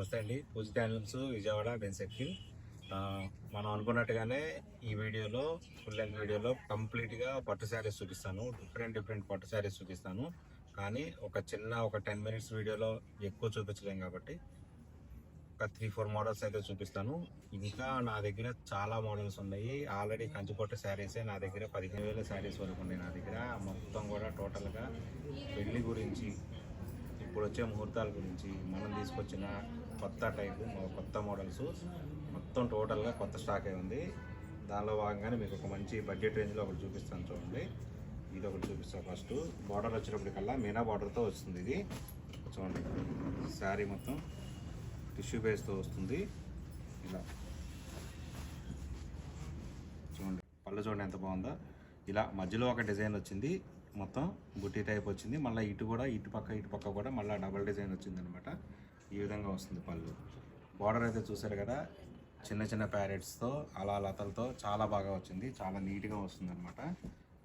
నమస్తే అండి. పూజిత handlooms Vijayawada Ben circle. మనం అనుకున్నట్టుగానే ఈ వీడియోలో ఫుల్ లెంత్ వీడియోలో కంప్లీట్గా పట్టు శారీస్ చూపిస్తాను. డిఫరెంట్ పట్టు శారీస్ చూపిస్తాను. కానీ ఒక 10 మినిట్స్ వీడియోలో ఎక్కువ చూపించలేం కాబట్టి ఒక 3-4 మోడల్స్ అయితే చూపిస్తాను. ఇంకా నా దగ్గర చాలా మోడల్స్ ఉన్నాయి. ఆల్రెడీ కంచిపట్టు శారీసే నా దగ్గర 15,000 శారీస్ వరకు ఉన్నాయి. నా దగ్గర మొత్తం కూడా టోటల్గా పెళ్లి గురించి, ఇప్పుడు వచ్చే ముహూర్తాల గురించి, మనం తీసుకొచ్చిన కొత్త మోడల్స్ మొత్తం టోటల్గా కొత్త స్టాకే ఉంది. దానిలో భాగంగానే మీకు ఒక మంచి బడ్జెట్ రేంజ్లో ఒకటి చూపిస్తాను చూడండి. ఇది ఒకటి చూపిస్తాను. ఫస్ట్ బార్డర్ వచ్చేటప్పటికల్లా మీనా బార్డర్తో వస్తుంది. ఇది చూడండి, శారీ మొత్తం టిష్యూ బేస్తో వస్తుంది. ఇలా చూడండి, పళ్ళు చూడండి ఎంత బాగుందో. ఇలా మధ్యలో ఒక డిజైన్ వచ్చింది, మొత్తం బుట్టి టైప్ వచ్చింది. మళ్ళీ ఇటు పక్క కూడా మళ్ళీ డబల్ డిజైన్ వచ్చింది అనమాట. ఈ విధంగా వస్తుంది పళ్ళు. బార్డర్ అయితే చూసారు కదా, చిన్న ప్యారెట్స్తో అలా లతలతో చాలా బాగా వచ్చింది. చాలా నీట్గా వస్తుంది అనమాట.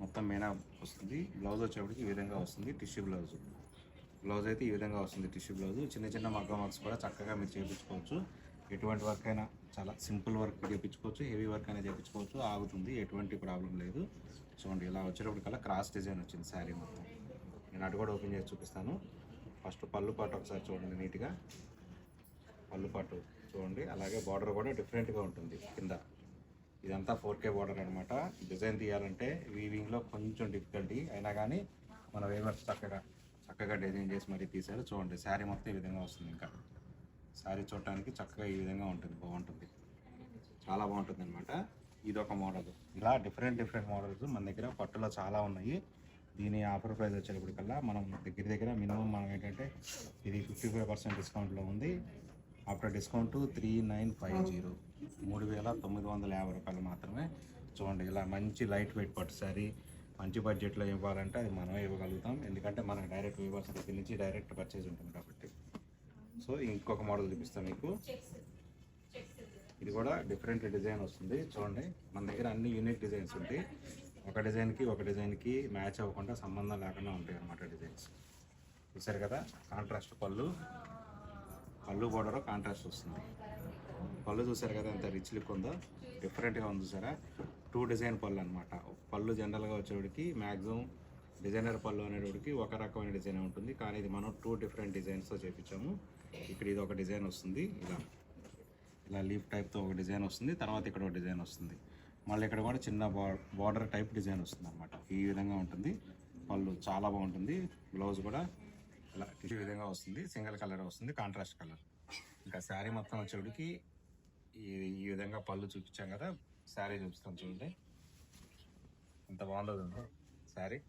మొత్తం మీనా వస్తుంది. బ్లౌజ్ వచ్చేప్పటికి ఈ విధంగా వస్తుంది, టిష్యూ బ్లౌజ్. బ్లౌజ్ అయితే ఈ విధంగా వస్తుంది, టిష్యూ బ్లౌజ్. చిన్న మగ్గం వర్క్స్ కూడా చక్కగా మీరు చేయించుకోవచ్చు. ఎటువంటి వర్క్ అయినా చాలా సింపుల్ వర్క్ చేయించుకోవచ్చు, హెవీ వర్క్ అయినా చేయించుకోవచ్చు, ఆగుతుంది, ఎటువంటి ప్రాబ్లం లేదు. చూడండి, ఇలా వచ్చేటప్పటికల్లా క్రాస్ డిజైన్ వచ్చింది శారీ మొత్తం. నేను అటు కూడా ఓపెన్ చేసి చూపిస్తాను. ఫస్ట్ పళ్ళు పాటు ఒకసారి చూడండి, నీట్గా పళ్ళు పాటు చూడండి. అలాగే బార్డర్ కూడా డిఫరెంట్గా ఉంటుంది కింద. ఇదంతా 4K బార్డర్ అనమాట. డిజైన్ తీయాలంటే వీవింగ్లో కొంచెం డిఫికల్టీ అయినా కానీ మన వేవర్స్ చక్కగా డిజైన్ చేసి మరీ తీశారు. చూడండి, శారీ మొత్తం ఈ విధంగా వస్తుంది. ఇంకా శారీ చూడటానికి చక్కగా ఈ విధంగా ఉంటుంది, బాగుంటుంది, చాలా బాగుంటుంది అనమాట. ఇది ఒక మోడల్. ఇలా డిఫరెంట్ మోడల్స్ మన దగ్గర పట్టులో చాలా ఉన్నాయి. దీని ఆఫర్ ప్రైస్ వచ్చేటప్పటికల్లా మనం దగ్గర మినిమం మనం ఏంటంటే ఇది 55% డిస్కౌంట్లో ఉంది. ఆఫ్టర్ డిస్కౌంట్ 3950, 3,950 రూపాయలు మాత్రమే. చూడండి, ఇలా మంచి లైట్ వెయిట్ పట్టు శారీ మంచి బడ్జెట్లో ఇవ్వాలంటే అది మనమే ఇవ్వగలుగుతాం. ఎందుకంటే మనకు డైరెక్ట్ వ్యూవర్స్ దగ్గర నుంచి డైరెక్ట్ పర్చేజ్ ఉంటుంది కాబట్టి. సో ఇంకొక మోడల్ చూపిస్తాను మీకు. ఇది కూడా డిఫరెంట్ డిజైన్ వస్తుంది. చూడండి, మన దగ్గర అన్ని యూనిక్ డిజైన్స్ ఉంటాయి. ఒక డిజైన్కి మ్యాచ్ అవ్వకుండా, సంబంధం లేకుండా ఉంటాయి అన్నమాట డిజైన్స్. చూసారు కదా, కాంట్రాస్ట్ పళ్ళు బోర్డర్ కాంట్రాస్ట్ వస్తుంది. పళ్ళు చూసారు కదా ఎంత రిచ్ లుక్ ఉందో, డిఫరెంట్గా ఉంది. చూసారా, 2 డిజైన్ పళ్ళు అనమాట. పళ్ళు జనరల్గా వచ్చేవాడికి మ్యాక్సిమం డిజైనర్ పళ్ళు అనేటికి ఒక రకమైన డిజైన్ ఉంటుంది. కానీ ఇది మనం 2 డిఫరెంట్ డిజైన్స్తో చేయించాము. ఇక్కడ ఇది ఒక డిజైన్ వస్తుంది, ఇలా లీఫ్ టైప్తో ఒక డిజైన్ వస్తుంది. తర్వాత ఇక్కడ ఒక డిజైన్ వస్తుంది. మళ్ళీ ఇక్కడ కూడా చిన్న బార్డర్ టైప్ డిజైన్ వస్తుంది అనమాట. ఈ విధంగా ఉంటుంది పళ్ళు, చాలా బాగుంటుంది. బ్లౌజ్ కూడా ఇలా ఈ విధంగా వస్తుంది, సింగిల్ కలర్ వస్తుంది, కాంట్రాస్ట్ కలర్. ఇంకా శారీ మొత్తం వచ్చేటికి ఈ విధంగా పళ్ళు చూపించాం కదా, శారీ చూపిస్తాం చూడండి ఎంత బాగుంటుందో శారీ.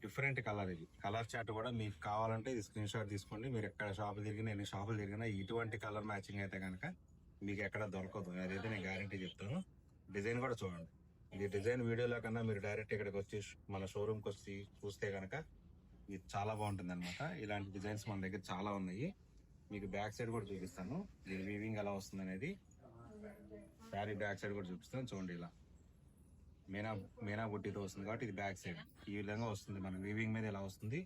Different colour. ఇది కలర్ చార్ట్ కూడా మీకు కావాలంటే ఇది స్క్రీన్ షాట్ తీసుకోండి. మీరు ఎక్కడ షాపులు తిరిగినా, ఎన్ని షాపులు తిరిగినా ఇటువంటి కలర్ మ్యాచింగ్ అయితే కనుక మీకు ఎక్కడ దొరకదు, అదైతే నేను గ్యారంటీ చెప్తాను. డిజైన్ కూడా చూడండి. ఈ డిజైన్ వీడియోలో కన్నా మీరు డైరెక్ట్ ఇక్కడికి వచ్చి మన షోరూమ్కి వచ్చి చూస్తే కనుక ఇది చాలా బాగుంటుంది అనమాట. ఇలాంటి డిజైన్స్ మన దగ్గర చాలా ఉన్నాయి. మీకు బ్యాక్ సైడ్ కూడా చూపిస్తాను, దీని వీవింగ్ ఎలా వస్తుంది అనేది. శారీ బ్యాక్ సైడ్ కూడా చూపిస్తాను చూడండి. ఇలా మీనా బుట్టితో వస్తుంది కాబట్టి ఇది బ్యాక్ సైడ్ ఈ విధంగా వస్తుంది. మన వీవింగ్ మీద ఇలా వస్తుంది.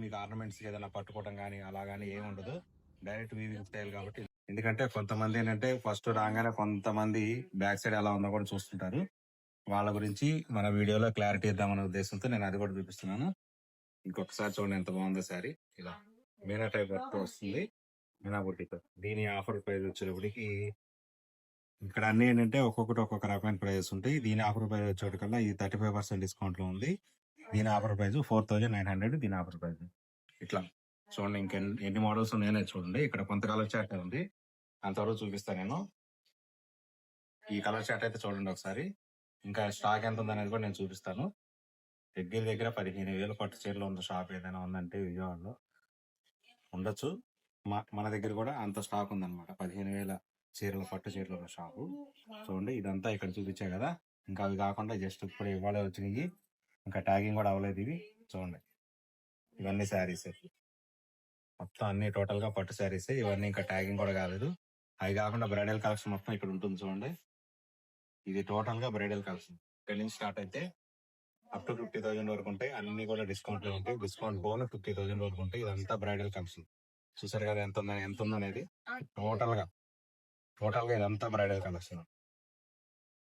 మీకు ఆర్నమెంట్స్ ఏదైనా పట్టుకోవడం కానీ అలా కానీ ఏమి ఉండదు, డైరెక్ట్ వీవింగ్ స్టైల్ కాబట్టి. ఎందుకంటే కొంతమంది ఏంటంటే ఫస్ట్ రాగానే కొంతమంది బ్యాక్ సైడ్ ఎలా ఉందో కూడా చూస్తుంటారు. వాళ్ళ గురించి మన వీడియోలో క్లారిటీ ఇద్దామనే ఉద్దేశంతో నేను అది కూడా చూపిస్తున్నాను. ఇంకొకసారి చూడండి ఎంత బాగుందో శారీ. ఇలా మీనా టైప్ వర్క్ వస్తుంది, మీనా బుట్టితో. దీని ఆఫర్ ప్రైస్ వచ్చేటప్పటికి ఇక్కడ అన్ని ఏంటంటే ఒక్కొక్క రకమైన ప్రైజెస్ ఉంటాయి. దీని ఆఫర్ ప్రైస్ వచ్చేటికల్లా ఇది 35% డిస్కౌంట్లో ఉంది. దీని ఆఫర్ ప్రైస్ 4,900. దీని ఆఫర్ ప్రైస్ ఇట్లా చూడండి. ఎన్ని మోడల్స్ ఉన్నాయో చూడండి. ఇక్కడ కొంత కలర్ చార్ట్ ఉంది, అంతవరకు చూపిస్తాను నేను. ఈ కలర్ చార్ట్ అయితే చూడండి ఒకసారి. ఇంకా స్టాక్ ఎంత ఉంది అనేది కూడా నేను చూపిస్తాను. దగ్గర 15,000 పట్టు చీరలు ఉన్న షాప్ ఏదైనా ఉందంటే విజయవాడలో ఉండొచ్చు. మన దగ్గర కూడా అంత స్టాక్ ఉందన్నమాట. 15,000 పట్టు చీరలు ఉన్న షాపు. చూడండి, ఇదంతా ఇక్కడ చూపించా కదా. ఇంకా అవి కాకుండా జస్ట్ ఇప్పుడు ఇవాళ వచ్చినాయి, ఇంకా ట్యాగింగ్ కూడా అవ్వలేదు ఇవి. చూడండి, ఇవన్నీ శారీస్ మొత్తం అన్ని టోటల్గా పట్టు శారీస్. ఇవన్నీ ఇంకా ట్యాగింగ్ కూడా కాలేదు. అవి కాకుండా బ్రైడల్ కలెక్షన్ మొత్తం ఇక్కడ ఉంటుంది చూడండి. ఇది టోటల్గా బ్రైడల్ కలెక్షన్. ఇక్కడ నుంచి స్టార్ట్ అయితే అప్ టు 50,000 వరకు ఉంటాయి. అన్ని కూడా డిస్కౌంట్లో ఉంటాయి. డిస్కౌంట్ పోను 50,000 వరకు ఉంటాయి. ఇదంతా బ్రైడల్ కలెక్షన్. చూసారు కదా ఎంత ఉందనేది. టోటల్గా ఇదంతా బ్రైడల్ కలెక్షన్.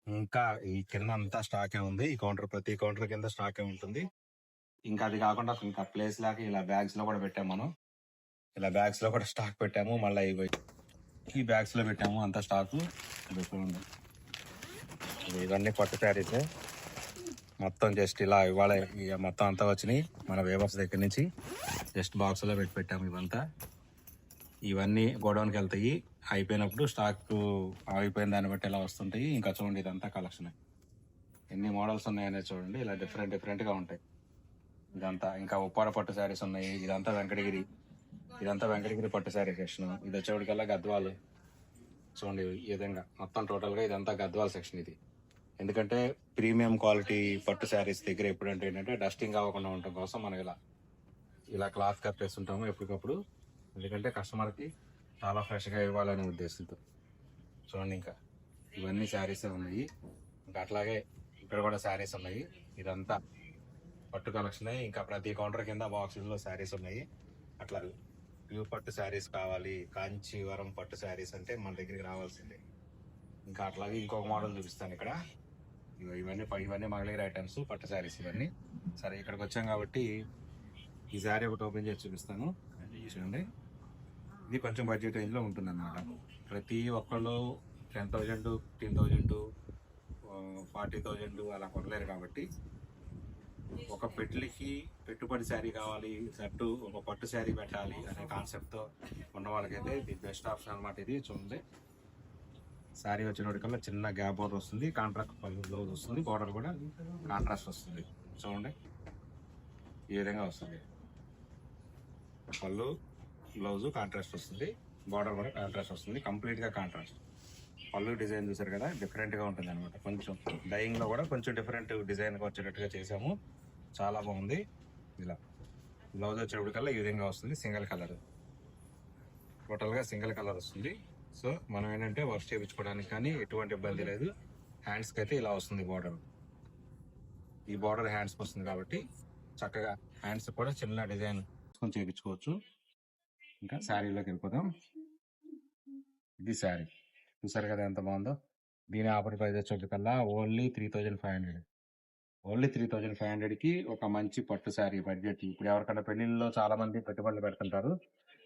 ఇంకా ఈ కింద అంతా స్టాకే ఉంది. ఈ ప్రతి కౌంటర్ కింద స్టాకే ఉంటుంది. ఇంకా అది కాకుండా ఇంకా ప్లేస్ లాగా ఇలా బ్యాగ్స్ లో కూడా పెట్టాము మనం. ఇలా బ్యాగ్స్ లో కూడా స్టాక్ పెట్టాము. మళ్ళీ ఈ బ్యాగ్స్ లో పెట్టాము అంతా స్టాక్. చూడండి, ఇవన్నీ పట్టు శారీస్ మొత్తం జస్ట్ ఇలా ఇవాళ మొత్తం అంతా వచ్చినాయి మన వేవర్స్ దగ్గర నుంచి. జస్ట్ బాక్స్ లో పెట్టాము. ఇవన్నీ గోడౌన్కి వెళ్తాయి. అయిపోయినప్పుడు స్టాక్ అయిపోయిన దాన్ని బట్టి ఇలా వస్తుంటాయి. ఇంకా చూడండి, ఇదంతా కలెక్షన్. ఎన్ని మోడల్స్ ఉన్నాయనేది చూడండి. ఇలా డిఫరెంట్గా ఉంటాయి. ఇదంతా ఇంకా ఉప్పాడ పట్టు శారీస్ ఉన్నాయి. ఇదంతా వెంకటగిరి పట్టు శారీ సెక్షన్. ఇది వచ్చేవాడికల్లా గద్వాలు. చూడండి ఈ విధంగా మొత్తం టోటల్గా ఇదంతా గద్వాల్ సెక్షన్ ఇది. ఎందుకంటే ప్రీమియం క్వాలిటీ పట్టు శారీస్ దగ్గర ఎప్పుడంటే ఏంటంటే డస్టింగ్ అవ్వకుండా ఉండటం కోసం మనం ఇలా క్లాత్ కప్పేస్తుంటాము ఎప్పటికప్పుడు. ఎందుకంటే కస్టమర్కి చాలా ఫ్రెష్గా ఇవ్వాలనే ఉద్దేశంతో. చూడండి, ఇంకా ఇవన్నీ శారీస్ ఉన్నాయి. ఇంకా అట్లాగే ఇక్కడ కూడా శారీస్ ఉన్నాయి. ఇదంతా పట్టు కలెక్షన్. ఇంకా ప్రతి కౌంటర్ కింద బాక్సుల్లో శారీస్ ఉన్నాయి. అట్లా ప్యూర్ పట్టు శారీస్ కావాలి, కాంచీవరం పట్టు శారీస్ అంటే మన దగ్గరికి రావాల్సిందే. ఇంకా అట్లాగే ఇంకొక మోడల్ చూపిస్తాను ఇక్కడ. ఇవన్నీ మంగళగిరి ఐటమ్స్ పట్టు శారీస్ ఇవన్నీ. సరే, ఇక్కడికి వచ్చాం కాబట్టి ఈ శారీ ఒకటి ఓపెన్ చేసి చూపిస్తాను. చూడండి, ఇది కొంచెం బడ్జెట్ రేంజ్లో ఉంటుంది అన్నమాట. ప్రతి ఒక్కళ్ళు 10,000, 15,000, 40,000 అలా కొనలేరు కాబట్టి ఒక పెట్టుబడి శారీ కావాలి, సట్టు ఒక పట్టు శారీ పెట్టాలి అనే కాన్సెప్ట్తో ఉన్న వాళ్ళకైతే ది బెస్ట్ ఆప్షన్ అనమాట ఇది. చూడండి, శారీ వచ్చినప్పటికల్లా చిన్న గ్యాప్ బోర్డర్ వస్తుంది, కాంట్రాక్ట్ బ్లౌజ్ వస్తుంది, బోర్డర్ కూడా కాంట్రాస్ట్ వస్తుంది. చూడండి, ఈ విధంగా వస్తుంది. పళ్ళు బ్లౌజ్ కాంట్రాస్ట్ వస్తుంది, బార్డర్ కూడా కాంట్రాస్ట్ వస్తుంది, కంప్లీట్గా కాంట్రాస్ట్. పళ్ళు డిజైన్ చూసారు కదా, డిఫరెంట్గా ఉంటుంది అనమాట. కొంచెం డైయింగ్లో కూడా కొంచెం డిఫరెంట్ డిజైన్గా వచ్చేటట్టుగా చేసాము. చాలా బాగుంది. ఇలా బ్లౌజ్ వచ్చేటప్పటికల్లా ఈ విధంగా వస్తుంది, సింగిల్ కలర్. టోటల్గా సింగిల్ కలర్ వస్తుంది. సో మనం ఏంటంటే వర్క్ చేయించుకోవడానికి కానీ ఎటువంటి ఇబ్బంది లేదు. హ్యాండ్స్కి అయితే ఇలా వస్తుంది బార్డర్. ఈ బార్డర్ హ్యాండ్స్కి వస్తుంది కాబట్టి చక్కగా హ్యాండ్స్ కూడా చిన్న డిజైన్ చేయించుకోవచ్చు. ఇంకా శారీలోకి వెళ్ళిపోదాం. ఇది శారీ చూసారు కదా ఎంత బాగుందో. దీని ఆఫర్ ప్రైస్ వచ్చేకల్లా ఓన్లీ 3,500. ఓన్లీ 3,500కి ఒక మంచి పట్టు శారీ బడ్జెట్. ఇప్పుడు ఎవరికైనా పెళ్లిళ్ళలో చాలా మంది పెట్టుబడులు పెడుతుంటారు,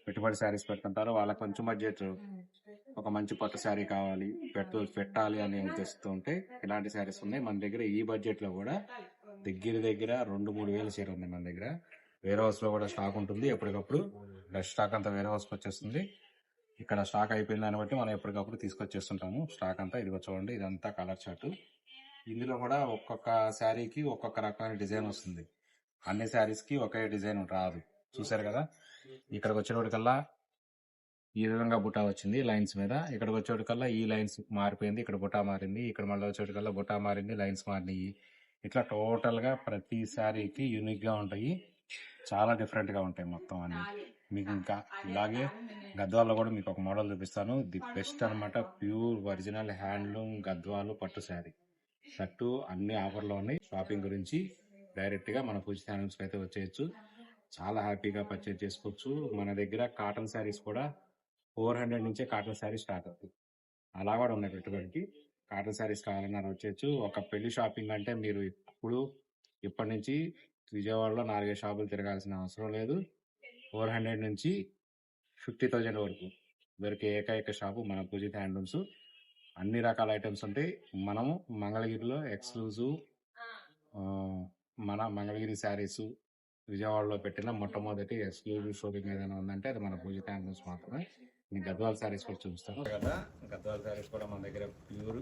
పెట్టుబడి శారీస్ పెడుతుంటారు. వాళ్ళకి కొంచెం బడ్జెట్ ఒక మంచి పట్టు శారీ కావాలి, పెట్టాలి అనే ఉద్దేశంతో ఉంటే ఇలాంటి శారీస్ ఉన్నాయి మన దగ్గర. ఈ బడ్జెట్లో కూడా దగ్గర 2-3 వేల చీర ఉంది మన దగ్గర. వేర్ హౌస్లో కూడా స్టాక్ ఉంటుంది ఎప్పటికప్పుడు. స్టాక్ అంతా వేర్ హౌస్కి వచ్చేస్తుంది. ఇక్కడ స్టాక్ అయిపోయిన దాన్ని బట్టి మనం ఎప్పటికప్పుడు తీసుకొచ్చేస్తుంటాము స్టాక్ అంతా. ఇదిగో చూడండి, ఇదంతా కలర్ చార్ట్. ఇందులో కూడా ఒక్కొక్క శారీకి ఒక్కొక్క రకమైన డిజైన్ వస్తుంది. అన్ని శారీస్కి ఒకే డిజైన్ రాదు. చూసారు కదా, ఇక్కడికి వచ్చేటప్పటికల్లా ఈ విధంగా బుటా వచ్చింది లైన్స్ మీద. ఇక్కడికి వచ్చేటప్పటికల్లా ఈ లైన్స్ మారిపోయింది, ఇక్కడ బుటా మారింది, ఇక్కడ మళ్ళీ వచ్చేటప్పటికల్లా బుటా మారింది, లైన్స్ మారినాయి. ఇట్లా టోటల్గా ప్రతి శారీకి యూనిక్గా ఉంటాయి, చాలా డిఫరెంట్గా ఉంటాయి మొత్తం అన్ని. మీకు ఇంకా ఇలాగే గద్వాల్లో కూడా మీకు ఒక మోడల్ చూపిస్తాను. ది బెస్ట్ అనమాట. ప్యూర్ ఒరిజినల్ హ్యాండ్లూమ్ గద్వాలు పట్టు శారీ షర్టు అన్ని ఆఫర్లో ఉన్నాయి. షాపింగ్ గురించి డైరెక్ట్గా మన పూజిత హ్యాండ్లూమ్స్కి అయితే వచ్చేయచ్చు. చాలా హ్యాపీగా పర్చేజ్ చేసుకోవచ్చు. మన దగ్గర కాటన్ శారీస్ కూడా 400 నుంచే కాటన్ శారీ స్టార్ట్ అవుతుంది. అలా కూడా ఉన్నాయి పెట్టుబడికి. కాటన్ శారీస్ కావాలన్నా వచ్చేయచ్చు. ఒక పెళ్లి షాపింగ్ అంటే మీరు ఇప్పటి నుంచి విజయవాడలో 4-5 షాపులు తిరగాల్సిన అవసరం లేదు. 400 నుంచి 50,000 వరకు దొరికే ఏకైక షాపు మన పూజిత హ్యాండ్లూమ్స్. అన్ని రకాల ఐటమ్స్ ఉంటాయి. మనము మంగళగిరిలో ఎక్స్క్లూజివ్ మన మంగళగిరి శారీస్ విజయవాడలో పెట్టిన మొట్టమొదటి ఎక్స్క్లూజివ్ షోరూమ్ ఏదైనా ఉందంటే అది మన పూజిత హ్యాండ్లూమ్స్ మాత్రమే. నేను గద్వాల్ శారీస్ కూడా చూపిస్తాను కదా. గద్వాల్ శారీస్ కూడా మన దగ్గర ప్యూర్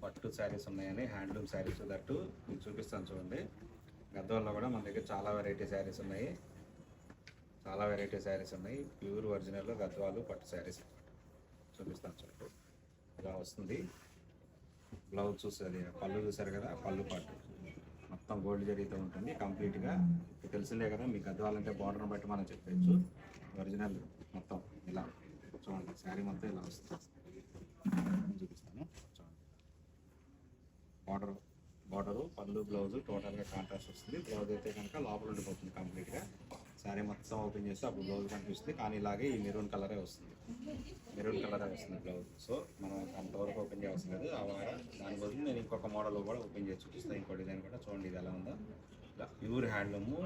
పట్టు శారీస్ ఉన్నాయని, హ్యాండ్లూమ్ శారీస్ దట్టు మీకు చూపిస్తాను చూడండి. గద్వాల్లో కూడా మన దగ్గర చాలా వెరైటీ శారీస్ ఉన్నాయి, ప్యూర్ ఒరిజినల్ గద్వాలు పట్టు శారీస్ చూపిస్తాను చూడండి. ఇలా వస్తుంది బ్లౌజ్. చూసేది పళ్ళు చూసారు కదా, పళ్ళు పాటు మొత్తం గోల్డ్ జరీతో ఉంటుంది కంప్లీట్గా. మీకు తెలిసిందే కదా, మీకు గద్వాలంటే బార్డర్ని బట్టి మనం చెప్పచ్చు. ఒరిజినల్ మొత్తం ఇలా చూడండి, శారీ మొత్తం ఇలా వస్తుంది. చూపిస్తాను చూడండి. బార్డరు, పళ్ళు, బ్లౌజ్ టోటల్గా కాంట్రాస్ట్ వస్తుంది. బ్లౌజ్ అయితే కనుక లోపల ఉండిపోతుంది కంప్లీట్గా. శారీ మొత్తం ఓపెన్ చేస్తే అప్పుడు బ్లౌజ్ కనిపిస్తుంది, కానీ ఇలాగే ఈ మెరూన్ కలరే వస్తుంది, బ్లౌజ్. సో మనం అంతవరకు ఓపెన్ చేయాల్సిన లేదు. దాని బదులు నేను ఇంకొక మోడల్ కూడా ఓపెన్ చేసి చూపిస్తాను, ఇంకో డిజైన్ కూడా చూడండి ఇది ఎలా ఉందో. ఇలా ప్యూర్ హ్యాండ్లూము,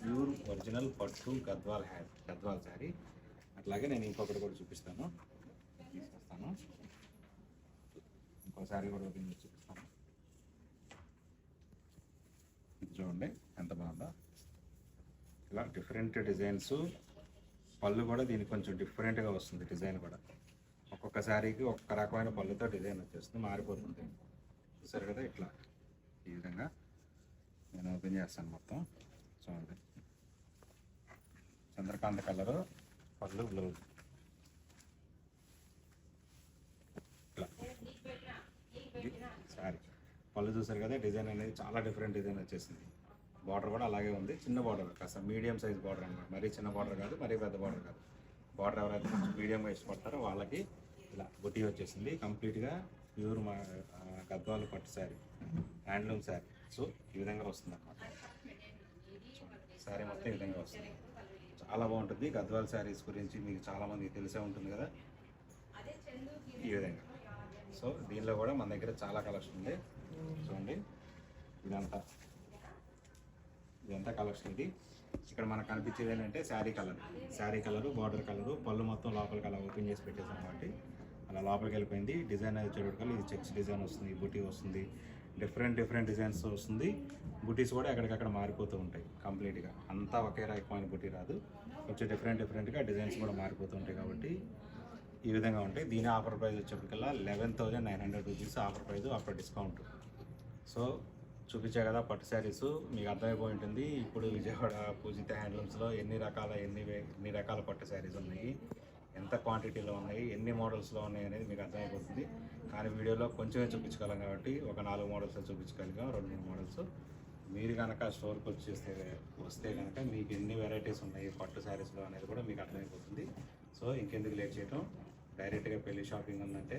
ప్యూర్ ఒరిజినల్ పట్టు గద్వాల్ శారీ. అట్లాగే నేను ఇంకొకటి కూడా చూపిస్తాను, తీసుకొస్తాను. ఇంకో శారీ కూడా ఓపెన్ చేసి చూపిస్తాను. ఇది చూడండి ఎంత బాగుందో. ఇలా డిఫరెంట్ డిజైన్స్, పళ్ళు కూడా దీనికి కొంచెం డిఫరెంట్గా వస్తుంది. డిజైన్ కూడా ఒక్కొక్క శారీకి ఒక్కొక్క రకమైన పళ్ళుతో డిజైన్ వచ్చేస్తుంది, మారిపోతుంది. చూసారు కదా, ఇట్లా ఈ విధంగా నేను ఓపెన్ చేస్తాను మొత్తం. చూడండి చంద్రకాంత కలరు పళ్ళు, బ్లౌజ్ ఇట్లా. ఇది శారీ పళ్ళు చూసారు కదా, డిజైన్ అనేది చాలా డిఫరెంట్ డిజైన్ వచ్చేసింది. బార్డర్ కూడా అలాగే ఉంది, చిన్న బార్డర్, కాస్త మీడియం సైజ్ బార్డర్ అనమాట. మరీ చిన్న బార్డర్ కాదు, మరీ పెద్ద బార్డర్ కాదు. బార్డర్ ఎవరైతే కొంచెం మీడియంగా ఇష్టపడతారో వాళ్ళకి ఇలా బుటీ వచ్చేసింది. కంప్లీట్గా ప్యూర్ గద్వాల్ పట్టు శారీ, హ్యాండ్లూమ్ శారీ. సో ఈ విధంగా వస్తుంది అన్నమాట. శారీ మొత్తం ఈ విధంగా వస్తుంది, చాలా బాగుంటుంది. గద్వాల్ శారీస్ గురించి మీకు చాలామందికి తెలిసే ఉంటుంది కదా, ఈ విధంగా. సో దీనిలో కూడా మన దగ్గర చాలా కలెక్షన్ ఉంది. చూడండి ఇదంతా కలెక్షన్. ఇది ఇక్కడ మనకు కనిపించేది ఏంటంటే శారీ కలరు, బార్డర్ కలరు, పళ్ళు మొత్తం లోపలికి అలా ఓపెన్ చేసి పెట్టేసాం కాబట్టి అలా లోపలికి వెళ్ళిపోయింది. డిజైన్ అది చూడగలరు, ఇది చెక్స్ డిజైన్ వస్తుంది, బుటీ వస్తుంది, డిఫరెంట్ డిజైన్స్ వస్తుంది. బుటీస్ కూడా ఎక్కడికక్కడ మారిపోతూ ఉంటాయి కంప్లీట్గా, అంతా ఒకే రకమైన బుటీ రాదు, కొంచెం డిఫరెంట్గా డిజైన్స్ కూడా మారిపోతూ ఉంటాయి. కాబట్టి ఈ విధంగా ఉంటాయి. దీని ఆఫర్ ప్రైస్ వచ్చేప్పటికల్లా 11,900 rupees offer price offer discount. So చూపించే కదా పట్టు శారీస్, మీకు అర్థమైపోయి ఉంటుంది ఇప్పుడు విజయవాడ పూజిత హ్యాండ్లూమ్స్లో ఎన్ని రకాల పట్టు శారీస్ ఉన్నాయి, ఎంత క్వాంటిటీలో ఉన్నాయి, ఎన్ని మోడల్స్లో ఉన్నాయి అనేది మీకు అర్థమైపోతుంది. కానీ వీడియోలో కొంచెమే చూపించగలం కాబట్టి ఒక 4 మోడల్స్ చూపించగలిగాం, 2-3 మోడల్స్. మీరు కనుక స్టోర్కి వస్తే కనుక మీకు ఎన్ని వెరైటీస్ ఉన్నాయి పట్టు శారీస్లో అనేది కూడా మీకు అర్థమైపోతుంది. సో ఇంకెందుకు లేట్ చేయటం, డైరెక్ట్గా పెళ్లి షాపింగ్ ఉందంటే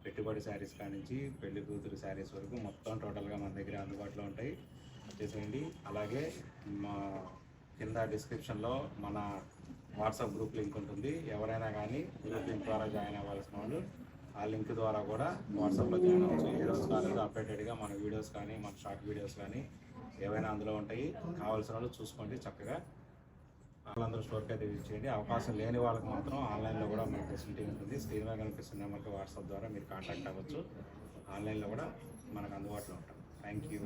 పెట్టుబడి శారీస్ కానించి పెళ్లి కూతురు శారీస్ వరకు మొత్తం టోటల్గా మన దగ్గర అందుబాటులో ఉంటాయి, వచ్చేసేయండి. అలాగే మా కింద డిస్క్రిప్షన్లో మన వాట్సాప్ గ్రూప్ లింక్ ఉంటుంది. ఎవరైనా కానీ గ్రూప్ లింక్ ద్వారా జాయిన్ అవ్వాల్సిన వాళ్ళు ఆ లింక్ ద్వారా కూడా వాట్సాప్లో జాయిన్ అవ్వచ్చు. ఏ రోజు కాలేదు అప్డేటెడ్గా మన వీడియోస్ కానీ మన షార్ట్ వీడియోస్ కానీ ఏవైనా అందులో ఉంటాయి. కావాల్సిన వాళ్ళు చూసుకోండి చక్కగా. వాళ్ళందరూ స్టోర్కి అయితే విజిట్ చేయండి. అవకాశం లేని వాళ్ళకి మాత్రం ఆన్లైన్లో కూడా మన ఫెసిలిటీ ఉంటుంది. స్క్రీన్ మీద కనిపిస్తున్న నెంబర్కి వాట్సాప్ ద్వారా మీరు కాంటాక్ట్ అవ్వచ్చు. ఆన్లైన్లో కూడా మనకు అందుబాటులో ఉంటాం. Thank you.